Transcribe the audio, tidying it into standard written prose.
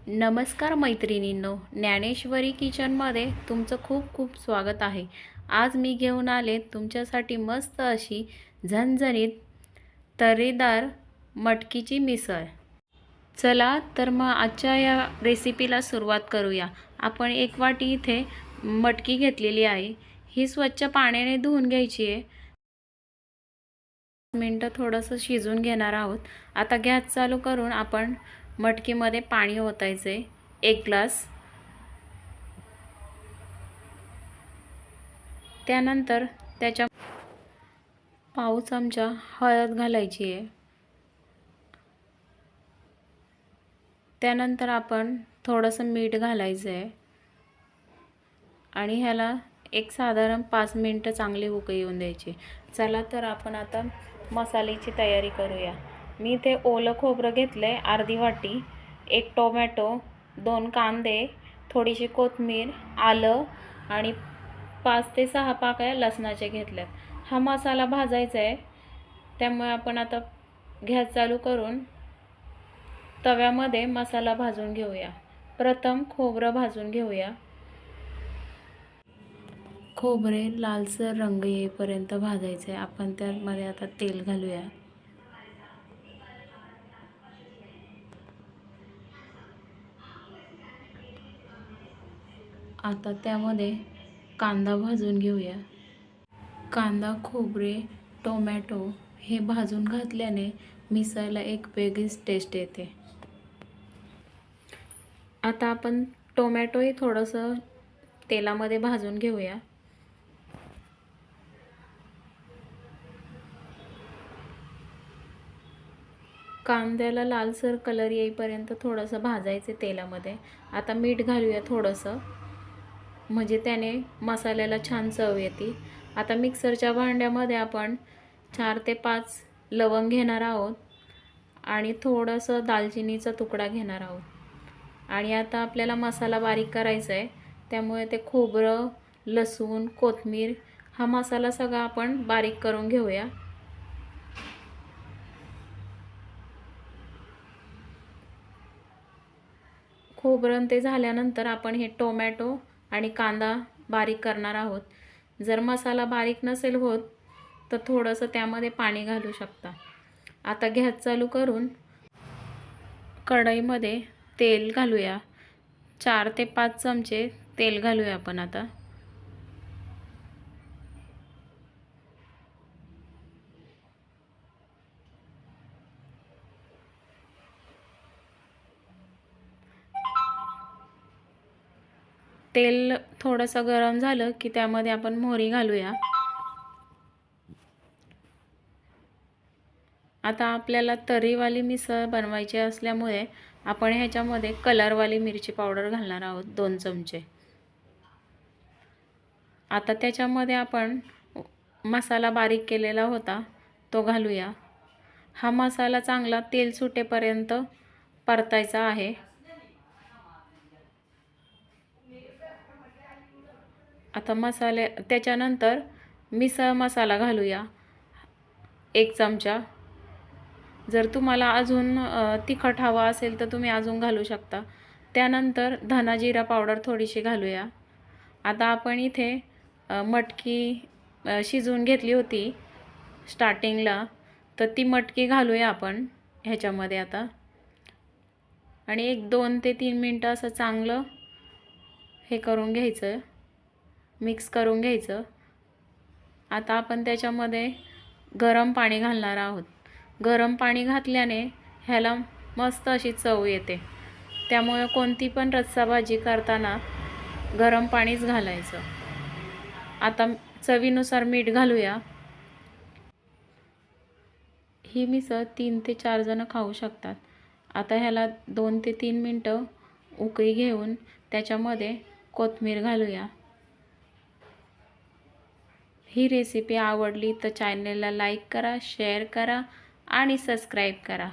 नमस्कार मैत्रिणींनो, ज्ञानेश्वरी किचनमध्ये तुमचं खूप खूप स्वागत आहे। आज मी घेऊन आले तुमच्यासाठी मस्त अशी झणझणीत तर्रीदार मटकीची मिसळ। चला तर मग आजच्या या रेसिपीला सुरुवात करूया। आपण एक वाटी इथे मटकी घेतलेली आहे, ही स्वच्छ पाण्याने धुवून घ्यायची आहे। मिनिटं थोडंसं शिजवून घेणार आहोत। आता गॅस चालू करून आपण मटकीमध्ये पाणी ओतायचे 1 ग्लास। त्यानंतर त्याच्या पाव चमचा हळद घालायची आहे। त्यानंतर आपण थोडंसं मीठ घालायचं आहे आणि ह्याला एक साधारण 5 मिनिटं चांगली उकळी येऊन द्यायची। चला तर आपण आता मसाल्याची तयारी करूया। मी इथे ओलं खोबरं घेतलंय अर्धी वाटी, 1 टोमॅटो, 2 कांदे, थोडीशी कोथिंबीर, आलं आणि 5 ते 6 पाकळ्या लसणाच्या घेतल्यात। हा मसाला भाजायचा आहे, त्यामुळे आपण आता गॅस चालू करून तव्यामध्ये मसाला भाजून घेऊया। प्रथम खोबरं भाजून घेऊया। खोबरे लालसर रंग येईपर्यंत भाजायचे आहे। आपण त्यामध्ये आता तेल घालूया। आता त्यामध्ये कांदा भाजून घेऊया। कांदा, खोबरे, टोमॅटो हे भाजून घातल्याने मिसळला एक वेगळीच टेस्ट येते। आता आपण टोमॅटोही थोडंसं तेलामध्ये भाजून घेऊया। कांद्याला लालसर कलर येईपर्यंत थोडंसं भाजायचे तेलामध्ये। आता मीठ घालूया थोडंसं, म्हणजे त्याने मसाल्याला छान चव येते। आता मिक्सरच्या भांड्यामध्ये आपण 4 ते 5 लवंग घेणार आहोत आणि थोडंसं दालचिनीचा तुकडा घेणार आहोत। आणि आता आपल्याला मसाला बारीक करायचा आहे, त्यामुळे ते खोबरं, लसूण, कोथिंबीर हा मसाला सगळा आपण बारीक करून घेऊया। खोबरं ते झाल्यानंतर आपण हे टोमॅटो आणि कांदा बारीक करणार आहोत। जर मसाला बारीक नसेल होत तर थोडंसं त्यामध्ये पाणी घालू शकता। आता गॅस चालू करून कढईमध्ये तेल घालूया। 4 ते 5 चमचे तेल घालूया आपण आता। तेल थोडंसं गरम झालं की त्यामध्ये आपण मोहरी घालूया। आता आपल्याला तर्रीवाली मिसळ बनवायची असल्यामुळे आपण ह्याच्यामध्ये कलरवाली मिरची पावडर घालणार आहोत 2 चमचे। आता त्याच्यामध्ये आपण मसाला बारीक केलेला होता तो घालूया। हा मसाला चांगला तेल सुटेपर्यंत परतायचा आहे। आता त्याच्यानंतर मिसळ मसाला घालूया 1 चमचा। जर तुम्हाला अजून तिखट हवा असेल तर तुम्ही अजून घालू शकता। त्यानंतर धना जिरा पावडर थोडीशी घालूया। आता आपण इथे मटकी शिजवून घेतली होती स्टार्टिंगला, तर ती मटकी घालूया आपण ह्याच्यामध्ये आता आणि 1-2 ते 3 मिनिटं असं चांगलं हे करून घ्यायचं, मिक्स करून घ्यायचं। आता आपण त्याच्यामध्ये गरम पाणी घालणार आहोत। गरम पाणी घातल्याने ह्याला मस्त अशी चव येते, त्यामुळे कोणती पण रस्सा भाजी करताना गरम पाणीच घालायचं। आता चवीनुसार मीठ घालूया। ही मिसळ 3 ते 4 जण खाऊ शकतात। आता ह्याला 2 ते 3 मिनिटं उकळी घेऊन त्याच्यामध्ये कोथिंबीर घालूया। ही रेसिपी आवडली तर चॅनलला लाईक करा, शेअर करा आणि सबस्क्राईब करा।